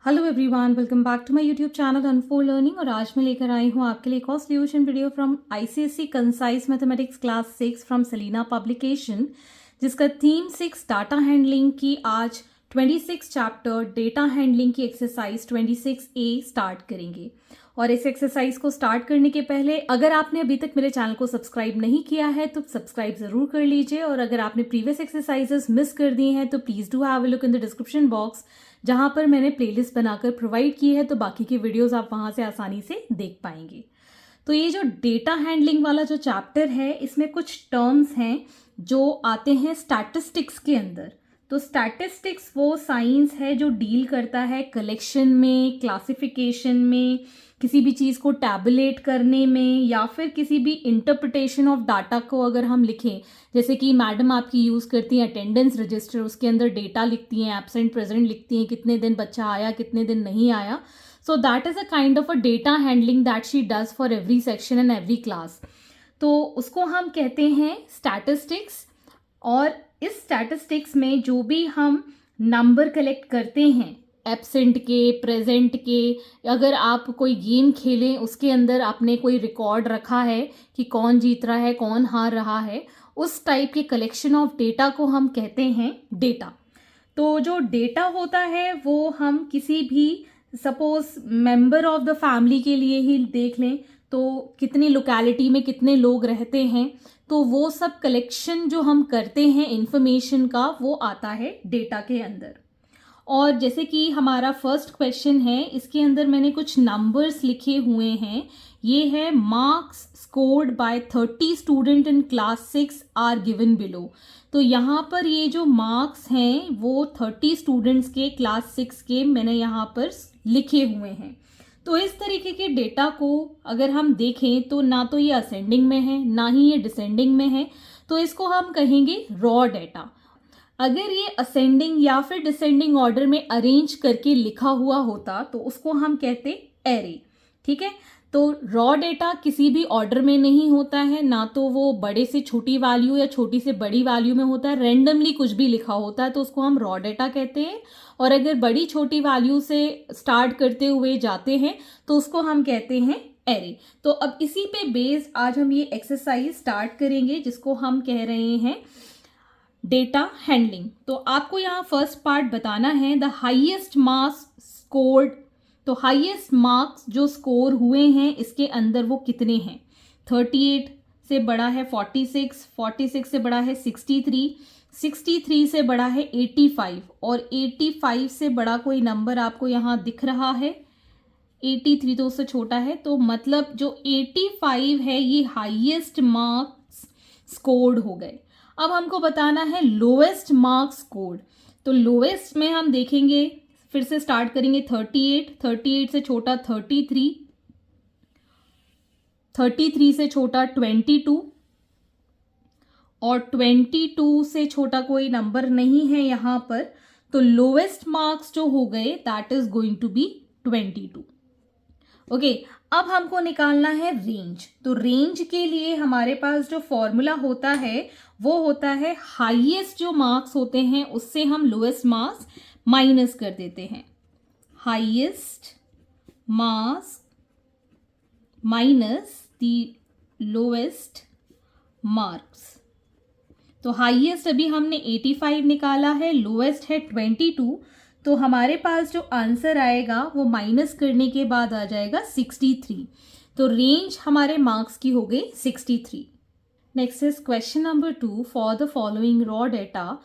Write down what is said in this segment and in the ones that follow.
Hello everyone, welcome back to my YouTube channel Unfold Learning. और आज मैं लेकर आई हूँ आपके लिए एक और solution video from ICSE concise mathematics class 6 from Selina publication, जिसका थीम 6 डाटा हैंडलिंग की आज 26 चैप्टर डेटा हैंडलिंग की एक्सरसाइज 26A स्टार्ट करेंगे। और इस एक्सरसाइज को स्टार्ट करने के पहले अगर आपने अभी तक मेरे चैनल को सब्सक्राइब नहीं किया है तो सब्सक्राइब जरूर कर लीजिए। और अगर आपने प्रीवियस एक्सरसाइजेस मिस कर दी हैं तो please do have a look in the description box, जहां पर मैंने प्लेलिस्ट बनाकर प्रोवाइड की है, तो बाकी की वीडियोस आप वहां से आसानी से देख पाएंगे। तो ये जो डेटा हैंडलिंग वाला जो चैप्टर है, इसमें कुछ टर्म्स हैं जो आते हैं स्टैटिस्टिक्स के अंदर। तो स्टैटिस्टिक्स वो साइंस है जो डील करता है कलेक्शन में, क्लासिफिकेशन में, किसी भी चीज़ को टैबुलेट करने में, या फिर किसी भी इंटरप्रिटेशन ऑफ डाटा को अगर हम लिखें, जैसे कि मैडम आपकी यूज़ करती हैं अटेंडेंस रजिस्टर, उसके अंदर डेटा लिखती हैं, एब्सेंट प्रेजेंट लिखती हैं, कितने दिन बच्चा आया कितने दिन नहीं आया। So that is a kind of a data handling that she does for every section and every class. तो उसको हम कहते हैं स्टैटिस्टिक्स। और इस स्टैटिस्टिक्स में जो भी हम नंबर कलेक्ट करते हैं, एब्सेंट के, प्रेजेंट के, अगर आप कोई गेम खेलें उसके अंदर आपने कोई रिकॉर्ड रखा है कि कौन जीत रहा है कौन हार रहा है, उस टाइप के कलेक्शन ऑफ डेटा को हम कहते हैं डेटा। तो जो डेटा होता है वो हम किसी भी, suppose member of the family के लिए ही देख लें, तो कितनी लोकेलिटी में कितने लोग रहते हैं, तो वो सब कलेक्शन जो हम करते हैं इंफॉर्मेशन का, वो आता है डेटा के अंदर। और जैसे कि हमारा फर्स्ट क्वेश्चन है, इसके अंदर मैंने कुछ नंबर्स लिखे हुए हैं। ये है marks scored by 30 student in class 6 are given below. तो यहाँ पर ये जो मार्क्स हैं वो 30 स्टूडेंट्स के क्लास 6 के मैंने यहाँ पर लिखे हुए हैं। तो इस तरीके के डेटा को अगर हम देखें तो ना तो ये असेंडिंग में है ना ही ये डिसेंडिंग में है, तो इसको हम कहेंगे रॉ डेटा। अगर ये असेंडिंग या फिर डिसेंडिंग ऑर्डर में अरेंज करके लिखा हुआ होता तो उसको हम कहते एरे। ठीक है, तो रॉ डेटा किसी भी ऑर्डर में नहीं होता है, ना तो वो बड़े से छोटी वैल्यू या छोटी से बड़ी वैल्यू में होता है, रेंडमली कुछ भी लिखा होता है तो उसको हम रॉ डेटा कहते हैं। और अगर बड़ी छोटी वैल्यू से स्टार्ट करते हुए जाते हैं तो उसको हम कहते हैं एरे। तो अब इसी पे बेस्ड आज हम ये एक्सरसाइज स्टार्ट करेंगे जिसको हम कह रहे हैं डेटा हैंडलिंग। तो आपको यहाँ फर्स्ट पार्ट बताना है द हाईएस्ट मार्क्स स्कोर्ड। तो हाईएस्ट मार्क्स जो स्कोर हुए हैं इसके अंदर वो कितने हैं। 38 से बड़ा है 46, 46 से बड़ा है 63, 63 से बड़ा है 85, और 85 से बड़ा कोई नंबर आपको यहाँ दिख रहा है। 83 तो उससे छोटा है, तो मतलब जो 85 है ये हाईएस्ट मार्क्स स्कोर्ड हो गए। अब हमको बताना है लोएस्ट मार्क्स स्कोर्ड। तो लोएस्ट में हम देखेंगे, फिर से स्टार्ट करेंगे 38, 38 से छोटा 33, 33 से छोटा 22, और 22 से छोटा कोई नंबर नहीं है यहाँ पर। तो लोएस्ट मार्क्स जो हो गए that is going to be 22। Okay, अब हमको निकालना है रेंज। तो रेंज के लिए हमारे पास जो फॉर्मूला होता है वो होता है हाईएस्ट जो मार्क्स होते हैं उससे हम लोएस्ट मार्क्स माइनस कर देते हैं। Highest marks minus the lowest marks. तो हाईएस्ट अभी हमने 85 निकाला है, लोएस्ट है 22, तो हमारे पास जो आंसर आएगा वो माइनस करने के बाद आ जाएगा 63। तो रेंज हमारे मार्क्स की हो गई 63। Next is question number 2। For the following raw data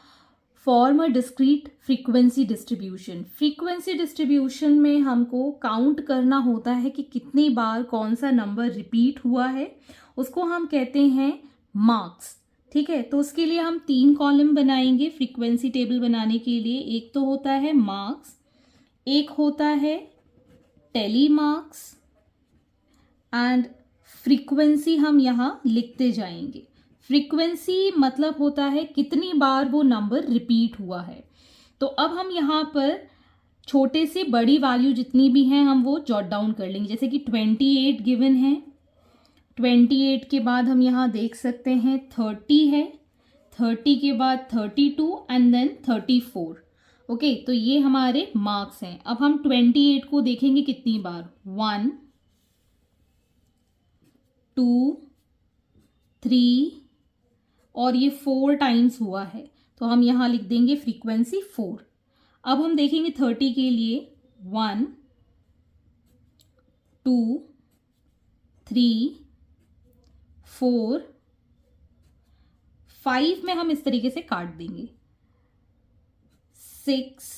form a discrete frequency distribution. Frequency distribution में हमको काउंट करना होता है कि कितनी बार कौन सा नंबर रिपीट हुआ है, उसको हम कहते हैं मार्क्स। ठीक है, तो उसके लिए हम 3 कॉलम बनाएंगे फ्रीक्वेंसी टेबल बनाने के लिए। एक तो होता है मार्क्स, एक होता है टेली मार्क्स, एंड फ्रीक्वेंसी हम यहाँ लिखते जाएंगे। फ्रीक्वेंसी मतलब होता है कितनी बार वो नंबर रिपीट हुआ है। तो अब हम यहाँ पर छोटे से बड़ी वैल्यू जितनी भी हैं हम वो जॉट डाउन कर लेंगे। जैसे कि 28 गिवन है, 28 के बाद हम यहाँ देख सकते हैं 30 है, 30 के बाद 32 एंड देन 34। ओके, तो ये हमारे मार्क्स हैं। अब हम 28 को देखेंगे कितनी बार, 1 2 3 और ये 4 टाइम्स हुआ है, तो हम यहाँ लिख देंगे फ्रीक्वेंसी 4। अब हम देखेंगे 30 के लिए, 1 2 3 4 5 में हम इस तरीके से काट देंगे, 6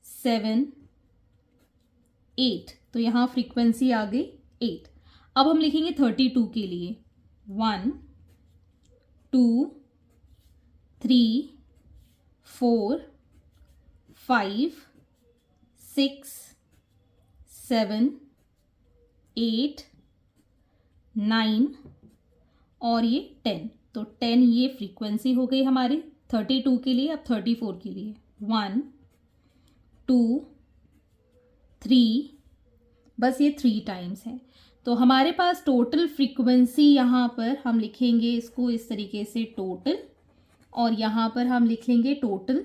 7 8, तो यहाँ फ्रीक्वेंसी आ गई 8। अब हम लिखेंगे 32 के लिए, 1 2 3 4 5 6 7 8 9 और ये 10, तो 10 ये फ्रीक्वेंसी हो गई हमारी 32 के लिए। अब 34 के लिए, 1 2 3, बस ये 3 टाइम्स है, तो हमारे पास टोटल फ्रीक्वेंसी यहाँ पर हम लिखेंगे इसको इस तरीके से टोटल, और यहाँ पर हम लिख लेंगे टोटल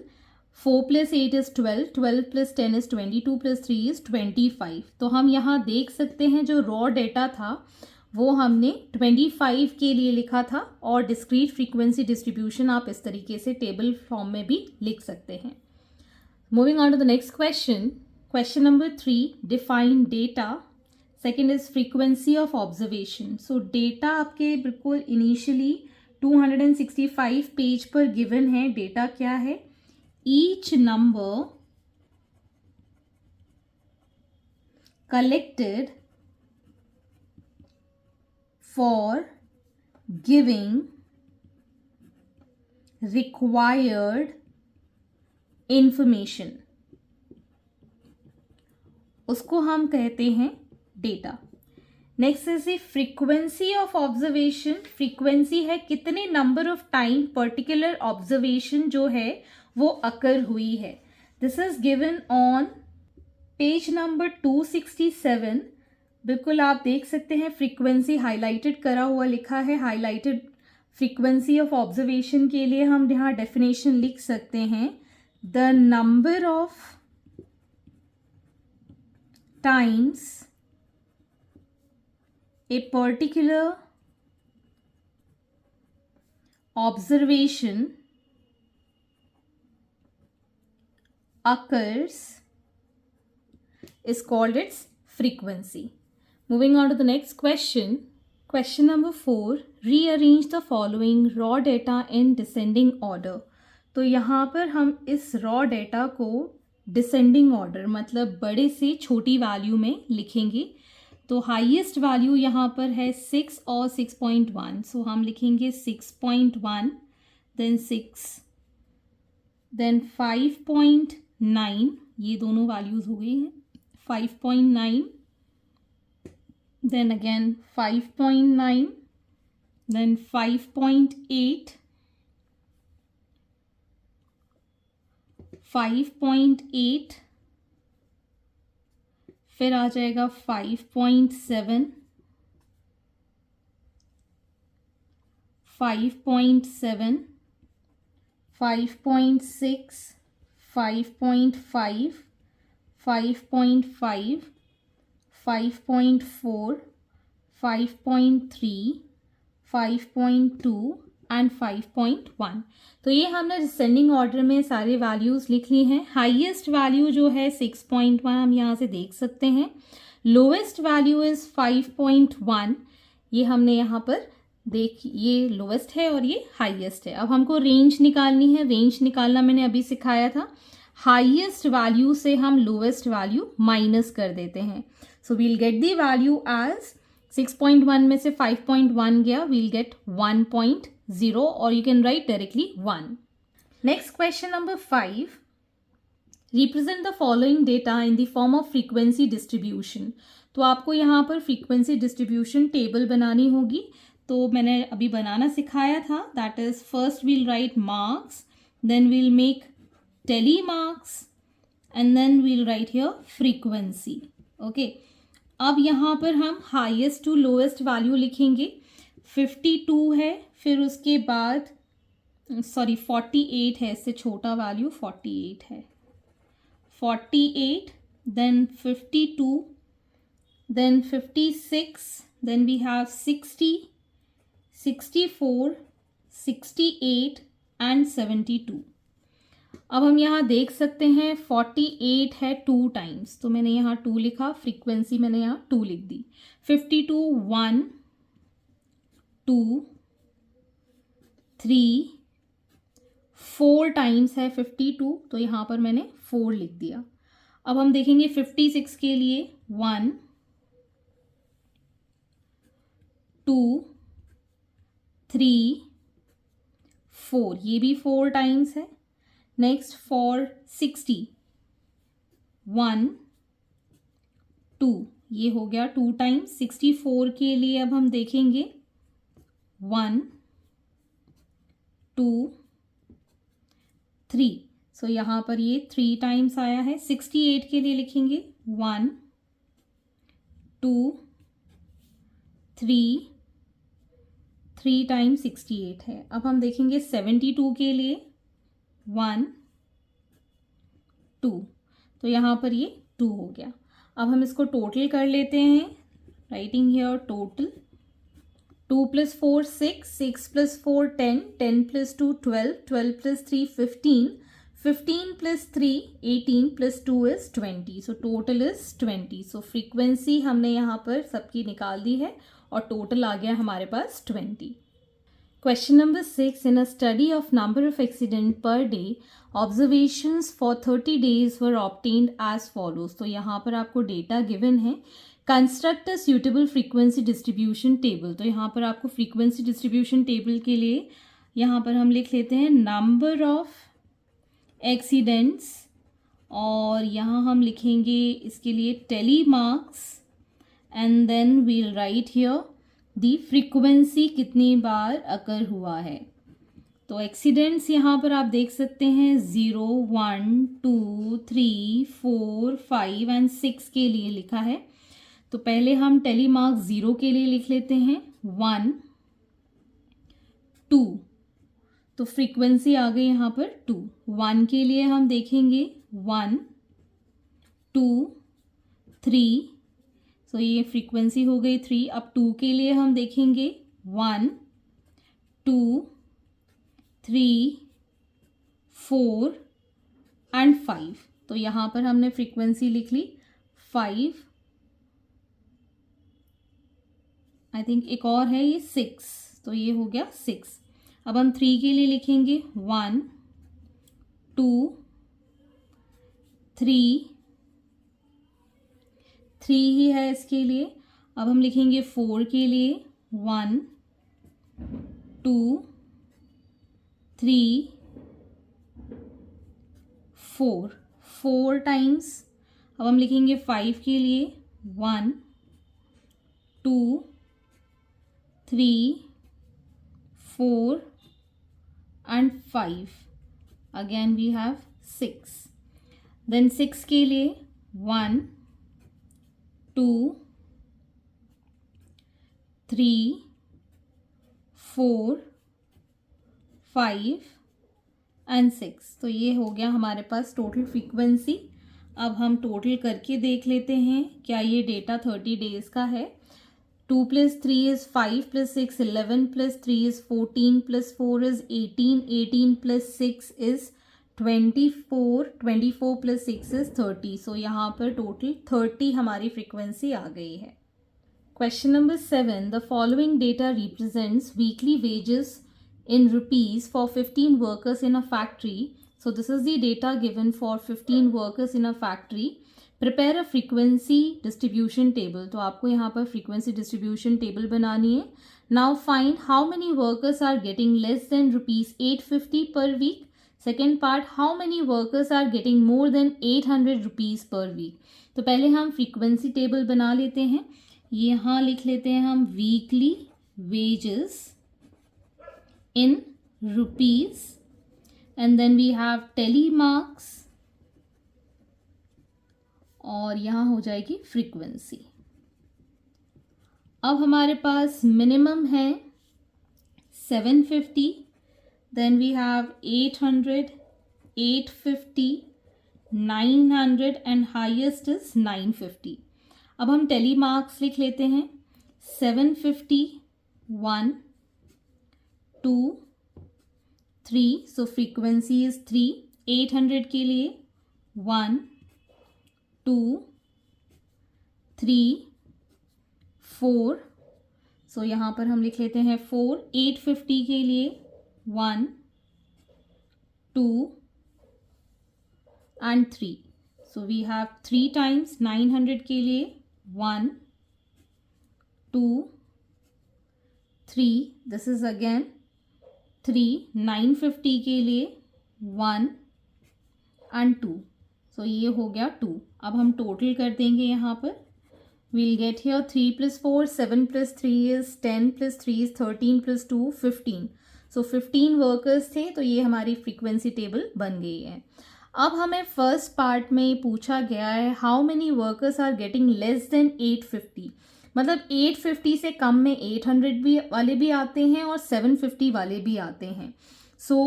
4 + 8 इज़ 12, 12 + 10 इज़ 22 + 3 इज़ 25। तो हम यहाँ देख सकते हैं जो रॉ डेटा था वो हमने 25 के लिए लिखा था, और डिस्क्रीट फ्रीक्वेंसी डिस्ट्रीब्यूशन आप इस तरीके से टेबल फॉर्म में भी लिख सकते हैं। Moving on to the next question, question number 3, define data. Second is frequency of observation. So data आपके बिल्कुल इनिशियली 265 पेज पर गिवन है। डेटा क्या है, each number collected for giving required information, उसको हम कहते हैं data. Next is the frequency of observation. Frequency है कितने number of time particular observation जो है वो अकर हुई है। This is given on page number 267। बिल्कुल आप देख सकते हैं फ्रीक्वेंसी हाईलाइटेड करा हुआ लिखा है। हाईलाइटेड फ्रीक्वेंसी ऑफ ऑब्जर्वेशन के लिए हम यहाँ डेफिनेशन लिख सकते हैं, the number of times a particular observation occurs is called its frequency. Moving on to the next question. Question number 4. Rearrange the following raw data in descending order. तो यहाँ पर हम इस raw data को descending order मतलब बड़े से छोटी वैल्यू में लिखेंगे। तो हाईएस्ट वैल्यू यहाँ पर है 6 और 6.1, सो हम लिखेंगे 6.1, देन 6, देन 5.9, ये दोनों वैल्यूज हो गई हैं, 5.9, देन अगेन 5.9, देन 5.8, 5.8, फिर आ जाएगा 5.7, 5.7, 5.6, 5.5, 5.5, 5.4, 5.3, 5.2 एंड 5.1। तो ये हमने डिसेंडिंग ऑर्डर में सारे वैल्यूज़ लिख ली हैं। हाईएस्ट वैल्यू जो है 6.1 हम यहाँ से देख सकते हैं। लोवेस्ट वैल्यू इज़ 5.1, ये हमने यहाँ पर ये लोवेस्ट है और ये हाईएस्ट है। अब हमको रेंज निकालनी है। रेंज निकालना मैंने अभी सिखाया था। हाईएस्ट वैल्यू से हम लोवेस्ट वैल्यू माइनस कर देते हैं। So we'll get the value as 6.1 में से 5.1 गया, वील गेट 1.0 और you can write directly 1. Next question number 5. Represent the following data in the form of frequency distribution. तो आपको यहाँ पर frequency distribution table बनानी होगी। तो मैंने अभी बनाना सिखाया था। That is first we'll write marks, then we'll make tally marks and then we'll write here frequency. Okay. अब यहाँ पर हम हाईएस्ट टू लोएस्ट वैल्यू लिखेंगे। 52 है, फिर उसके बाद सॉरी 48 है, इससे छोटा वैल्यू 48 है, 48, then 52, then 56, then we have 60, 64, 68 and 72. अब हम यहाँ देख सकते हैं 48 है 2 टाइम्स, तो मैंने यहाँ 2 लिखा, फ्रीक्वेंसी मैंने यहाँ 2 लिख दी। 52 1 2 3 4 टाइम्स है 52, तो यहाँ पर मैंने 4 लिख दिया। अब हम देखेंगे 56 के लिए 1 2 3 4, ये भी 4 टाइम्स है। नेक्स्ट फॉर 60 1 2, ये हो गया 2 टाइम्स। 64 के लिए अब हम देखेंगे 1 2 3, सो यहाँ पर ये 3 टाइम्स आया है। 68 के लिए लिखेंगे 1 2 3 टाइम्स 68 है। अब हम देखेंगे 72 के लिए 1 2, तो यहाँ पर ये 2 हो गया। अब हम इसको टोटल कर लेते हैं, writing here total. 2 + 4 6, 6 + 4 10, 10 + 2 12, 12 + 3 15, 15 + 3 18 + 2 is 20, so total is 20। so frequency हमने यहाँ पर सबकी निकाल दी है और टोटल आ गया हमारे पास 20। Question number 6, in a study of number of accident per day, observations for 30 days were obtained as follows। तो यहाँ पर आपको डेटा गिवन है, construct a suitable frequency distribution table। तो यहाँ पर आपको frequency distribution table के लिए यहाँ पर हम लिख लेते हैं number of accidents, और यहाँ हम लिखेंगे इसके लिए tally marks, and then we'll write here the frequency कितनी बार अकर हुआ है। तो एक्सीडेंट्स यहाँ पर आप देख सकते हैं 0 1 2 3 4 5 एंड 6 के लिए लिखा है। तो पहले हम टेली मार्क 0 के लिए लिख लेते हैं 1 2, तो फ्रीक्वेंसी आ गई यहाँ पर 2। 1 के लिए हम देखेंगे 1 2 3, तो ये फ्रीक्वेंसी हो गई 3। अब 2 के लिए हम देखेंगे 1 2 3 4 एंड 5, तो यहाँ पर हमने फ्रीक्वेंसी लिख ली 5। आई थिंक एक और है ये 6, तो ये हो गया 6। अब हम 3 के लिए लिखेंगे 1 2 3 ही है इसके लिए। अब हम लिखेंगे 4 के लिए 1 2 3 4 टाइम्स। अब हम लिखेंगे 5 के लिए 1 2 3 4 and 5, again we have 6। Then 6 के लिए 1 2 3 4 5 एंड 6, तो ये हो गया हमारे पास टोटल फ्रीक्वेंसी। अब हम टोटल करके देख लेते हैं क्या ये डेटा 30 डेज का है। 2 + 3 is 5 + 6 11 + 3 is 14 + 4 is 18, 18 + 6 is 24, 24 + 6 is 30, सो यहाँ पर टोटल 30 हमारी फ्रीक्वेंसी आ गई है। Question number 7, the following data represents weekly wages in rupees for 15 workers in a factory. So this is the data given for 15 workers in a factory. Prepare a frequency distribution table. तो आपको यहाँ पर frequency distribution table बनानी है। Now find how many workers are getting less than rupees 850 per week. Second part, how many workers are getting more than 800 rupees per week. तो पहले हम frequency table बना लेते हैं। यहाँ लिख लेते हैं हम weekly wages in rupees, and then we have tally marks, और यहाँ हो जाएगी फ्रीक्वेंसी। अब हमारे पास मिनिमम है 750, then we have 800, 850, 900 and highest is 950. अब हम टेली मार्क्स लिख लेते हैं. 750, 1, 2, 3, so frequency is 3. 800 के लिए 1, 2, 3, 4, so यहाँ पर हम लिख लेते हैं 4. 850 के लिए 1, 2 and 3, so we have 3 times. 900 के लिए 1, 2, 3, this is again 3. 950 के लिए 1 and 2, so ये हो गया 2. अब हम टोटल कर देंगे यहाँ पर. we'll get here 3 plus 4, 7 plus 3 is 10 plus 3 is 13 plus 2 15. so 15 workers थे, तो ये हमारी फ्रीक्वेंसी टेबल बन गई है. अब हमें फर्स्ट पार्ट में पूछा गया है how many workers are getting less than 850. मतलब 850 से कम में 800 भी वाले भी आते हैं और 750 वाले भी आते हैं. सो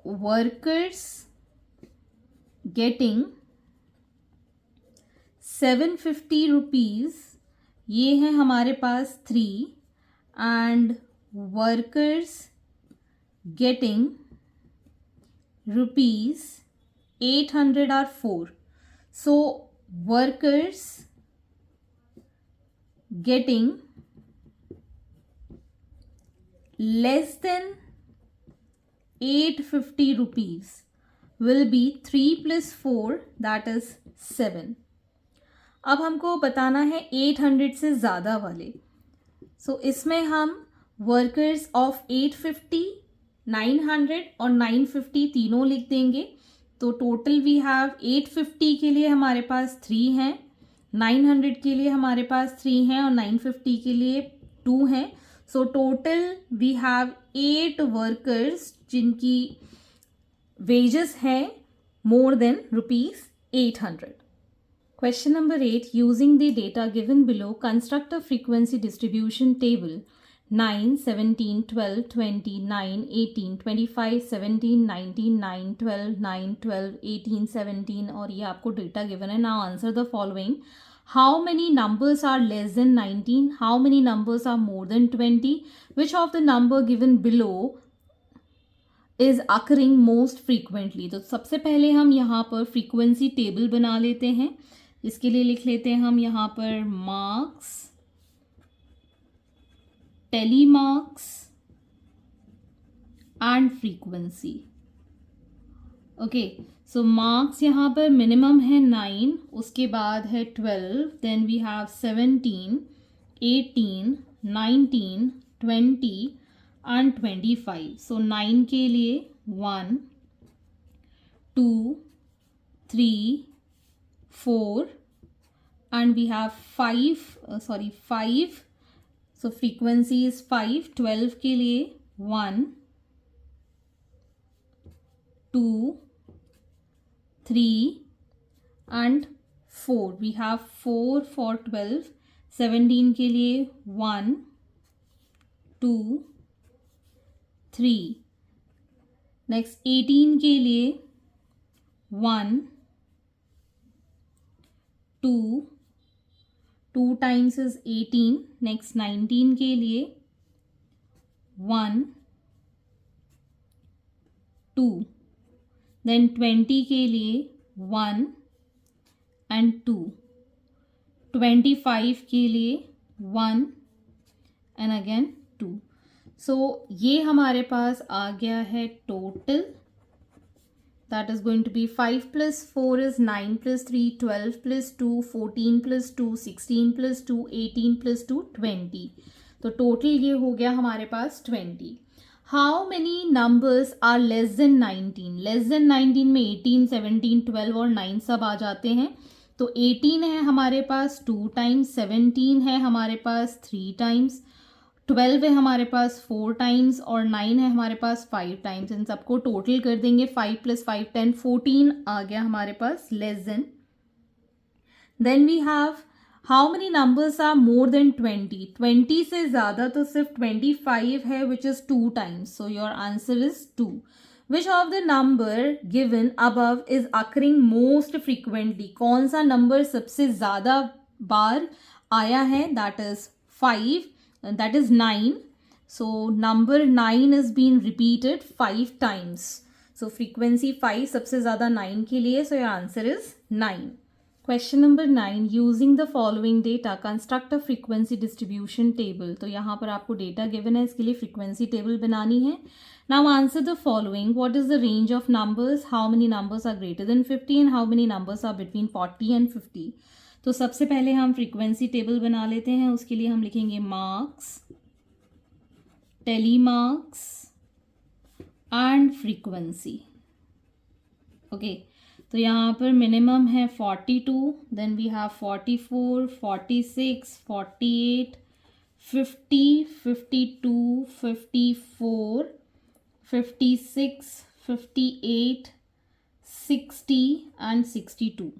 वर्कर्स गेटिंग 750 रुपीज़, ये है हमारे पास 3. And workers getting rupees 800 are 4. so workers getting less than 850 rupees will be 3 plus 4, that is 7. अब हमको बताना है 800 से ज़्यादा वाले. so इसमें हम workers of 850, 900 और 950 तीनों लिख देंगे. तो टोटल वी हैव 850 के लिए हमारे पास 3 हैं, 900 के लिए हमारे पास 3 हैं और 950 के लिए 2 हैं. So total we have 8 workers जिनकी वेजेस हैं more than ₹800. Question number 8. Using the data given below, construct a frequency distribution table. 9, 17, 12, 20, 9, 18, 25, 17, 19, 9, 12, 9, 12, 18, 17 और ये आपको डेटा गिवन है. Now answer the following. How many numbers are less than 19? How many numbers are more than 20? Which of the number given below is occurring most frequently? तो सबसे पहले हम यहाँ पर फ्रीक्वेंसी टेबल बना लेते हैं. इसके लिए लिख लेते हैं हम यहाँ पर marks, telemarks and frequency. Okay, so marks यहाँ पर मिनिमम है 9, उसके बाद है 12, देन वी हैव 17, 18, 19, 20 एंड 25. सो 9 के लिए 1, 2, 3, 4 and we have 5. So frequency is 5. 12 के लिए 1, 2, 3 and 4. We have 4 for 12. 17 के लिए 1, 2, 3. Next 18 के लिए 1, 2 times is 18. Next 19 के लिए 1, 2. Then 20 के लिए 1 and 2. 25 के लिए 1 and again 2. So ये हमारे पास आ गया है total. That is going to be 5 plus 4 is 9 plus 3, 12 plus 2, 14 plus 2, 16 plus 2, 18 plus 2, 20. तो टोटल ये हो गया हमारे पास 20. How many numbers are less than 19? Less than 19 में 18, 17, 12 और 9 सब आ जाते हैं. तो 18 है हमारे पास 2 टाइम्स, 17 है हमारे पास 3 टाइम्स, 12 है हमारे पास 4 टाइम्स और 9 है हमारे पास 5 टाइम्स. इन सबको टोटल कर देंगे. 5 plus 5 10, 14 आ गया हमारे पास less than. Then we have how many numbers are more than 20? 20 से ज़्यादा तो सिर्फ 25 है, which is 2 times. So your answer is 2. Which of the number given above is occurring most frequently? कौन सा नंबर सबसे ज़्यादा बार आया है? That is 5, that is 9. So number 9 is being repeated 5 times. So frequency 5 सबसे ज़्यादा 9 के लिए. So your answer is 9. Question number 9. Using the following data, construct a frequency distribution table. तो यहाँ पर आपको data given है, इसके लिए frequency table बनानी है. Now answer the following. What is the range of numbers? How many numbers are greater than 50 and how many numbers are between 40 and 50? तो सबसे पहले हम frequency table बना लेते हैं. उसके लिए हम लिखेंगे marks, telemarks and frequency. Okay, तो यहाँ पर मिनिमम है 42, then we have 44, 46, 48, 50, 52, 54, 56, 58, 60 and 62.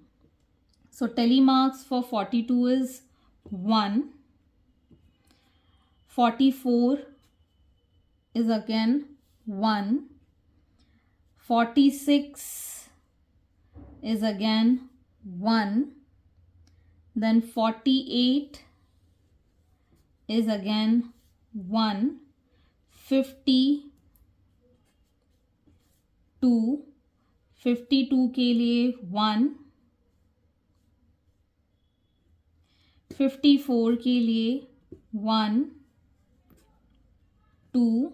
So telemarks for 42 is 1, 44 is again 1, 46 is again 1, then 48 is again 1, 52 के लिए 1, 54 के लिए 1, 2,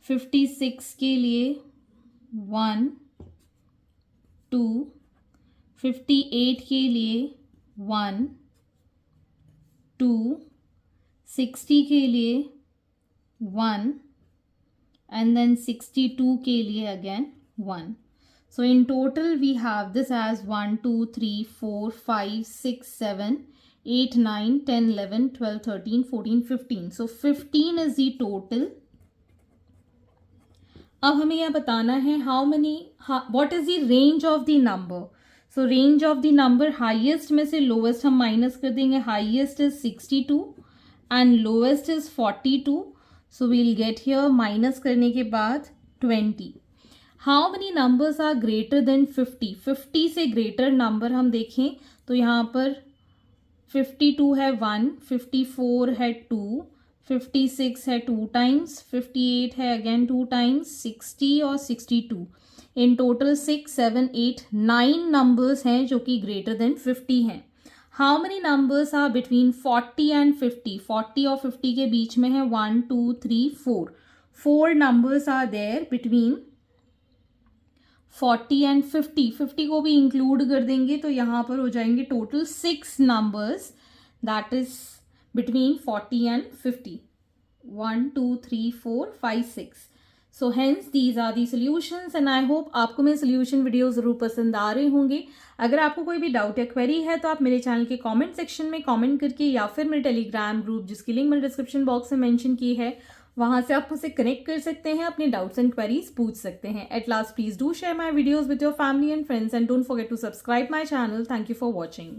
56 के लिए 1, 2, 58 के लिए 1, 2, 60 के लिए 1 and then 62 के लिए again 1. So in total we have this as 1, 2, 3, 4, 5, 6, 7, 8, 9, 10, 11, 12, 13, 14, 15. So 15 is the total. अब हमें यह बताना है what is the range of the number. So range of the number, highest में से lowest हम minus कर देंगे. Highest is 62 and lowest is 42. So we'll get here minus करने के बाद 20. How many numbers are greater than 50? 50 से greater number हम देखें तो यहाँ पर 52 है 1, 54 है 2, 56 है 2 टाइम्स, 58 है अगेन 2 टाइम्स, 60 और 62. इन टोटल 6, 7, 8, 9 नंबर्स हैं जो कि ग्रेटर देन 50 हैं. How many numbers are between 40 and 50? 40 और 50 के बीच में है 1, 2, 3, 4. 4 numbers are there between 40 and 50. 50 को भी इंक्लूड कर देंगे तो यहाँ पर हो जाएंगे total 6 numbers, that is between 40 and 50. 1, 2, 3, 4, 5, 6. So hence these are the solutions and I hope आपको मेरे solution वीडियो ज़रूर पसंद आ रहे होंगे. अगर आपको कोई भी डाउट या क्वेरी है तो आप मेरे चैनल के कमेंट सेक्शन में कमेंट करके या फिर मेरे टेलीग्राम ग्रुप जिसकी लिंक मैंने डिस्क्रिप्शन बॉक्स में मेंशन की है वहाँ से आप मुझसे कनेक्ट कर सकते हैं, अपने डाउट्स एंड क्वेरीज पूछ सकते हैं. At last please do share my videos with your family and friends and don't forget to subscribe my channel. Thank you for watching.